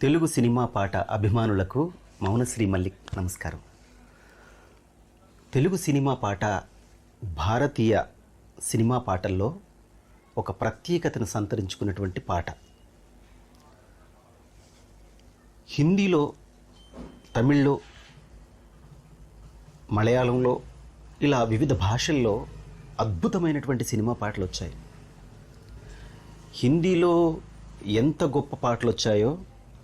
Telugu cinema పాట అభిమానులకు మౌనశ్రీ మల్లిక్ నమస్కారం. తెలుగు సినిమా పాట భారతీయ సినిమా పాటల్లో ఒక ప్రత్యేకతను సంతరించుకున్నటువంటి పాట. హిందీలో, తమిళ్లో, మలయాళంలో ఇలా వివిధ భాషల్లో అద్భుతమైనటువంటి సినిమా పాటలు వచ్చాయి. హిందీలో ఎంత గొప్ప పాటలు వచ్చాయో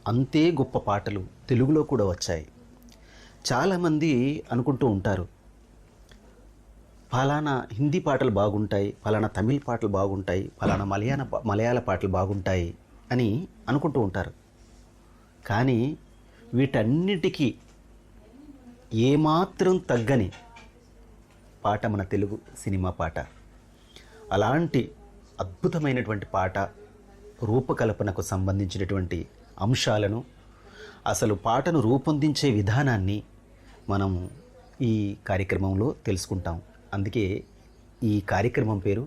అంతే గొప్ప పాటలు తెలుగులో కూడా వచ్చాయి. చాలామంది అనుకుంటూ ఉంటారు, ఫలానా హిందీ పాటలు బాగుంటాయి, ఫలానా తమిళ్ పాటలు బాగుంటాయి, ఫలానా మలయాళ పాటలు బాగుంటాయి అని అనుకుంటూ ఉంటారు. కానీ వీటన్నిటికీ ఏమాత్రం తగ్గని పాట మన తెలుగు సినిమా పాట. అలాంటి అద్భుతమైనటువంటి పాట రూపకల్పనకు సంబంధించినటువంటి అంశాలను, అసలు పాటను రూపొందించే విధానాన్ని మనం ఈ కార్యక్రమంలో తెలుసుకుంటాం. అందుకే ఈ కార్యక్రమం పేరు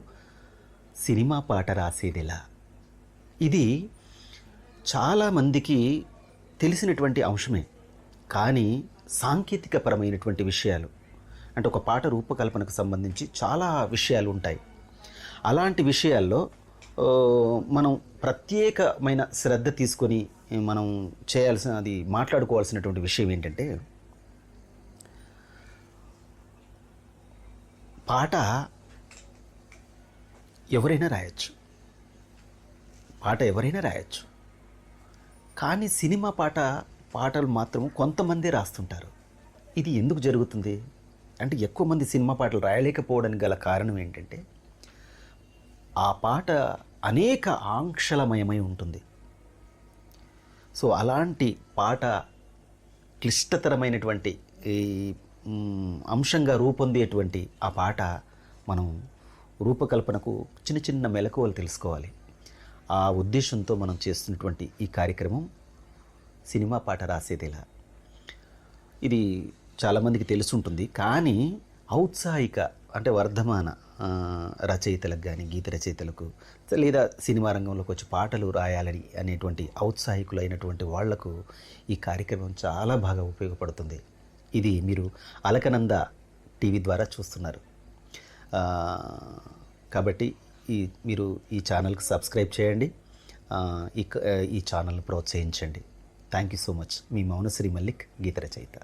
సినిమా పాట రాసేదెలా. ఇది చాలామందికి తెలిసినటువంటి అంశమే, కానీ సాంకేతికపరమైనటువంటి విషయాలు అంటే ఒక పాట రూపకల్పనకు సంబంధించి చాలా విషయాలు ఉంటాయి. అలాంటి విషయాల్లో మనం ప్రత్యేకమైన శ్రద్ధ తీసుకొని మనం చేయాల్సినది, మాట్లాడుకోవాల్సినటువంటి విషయం ఏంటంటే, పాట ఎవరైనా రాయొచ్చు, కానీ సినిమా పాటలు మాత్రం కొంతమంది రాస్తుంటారు. ఇది ఎందుకు జరుగుతుంది అంటే, ఎక్కువ మంది సినిమా పాటలు రాయలేకపోవడానికి గల కారణం ఏంటంటే, ఆ పాట అనేక ఆంక్షలమయమై ఉంటుంది. సో అలాంటి పాట క్లిష్టతరమైనటువంటి ఈ అంశంగా రూపొందేటువంటి ఆ పాట మనం రూపకల్పనకు చిన్న చిన్న మెలకువలు తెలుసుకోవాలి. ఆ ఉద్దేశంతో మనం చేస్తున్నటువంటి ఈ కార్యక్రమం సినిమా పాట రాసేదెలా. ఇది చాలామందికి తెలుసుంటుంది, కానీ ఔత్సాహిక అంటే వర్ధమాన రచయితలకు కానీ, గీత రచయితలకు, లేదా సినిమా రంగంలోకి వచ్చి పాటలు రాయాలని అనేటువంటి ఔత్సాహికులైనటువంటి వాళ్లకు ఈ కార్యక్రమం చాలా బాగా ఉపయోగపడుతుంది. ఇది మీరు అలకనంద టీవీ ద్వారా చూస్తున్నారు కాబట్టి మీరు ఈ ఛానల్కి సబ్స్క్రైబ్ చేయండి, ఈ ఛానల్ని ప్రోత్సహించండి. Thank you so much. మీ మౌనశ్రీ మల్లిక్, గీత రచయిత.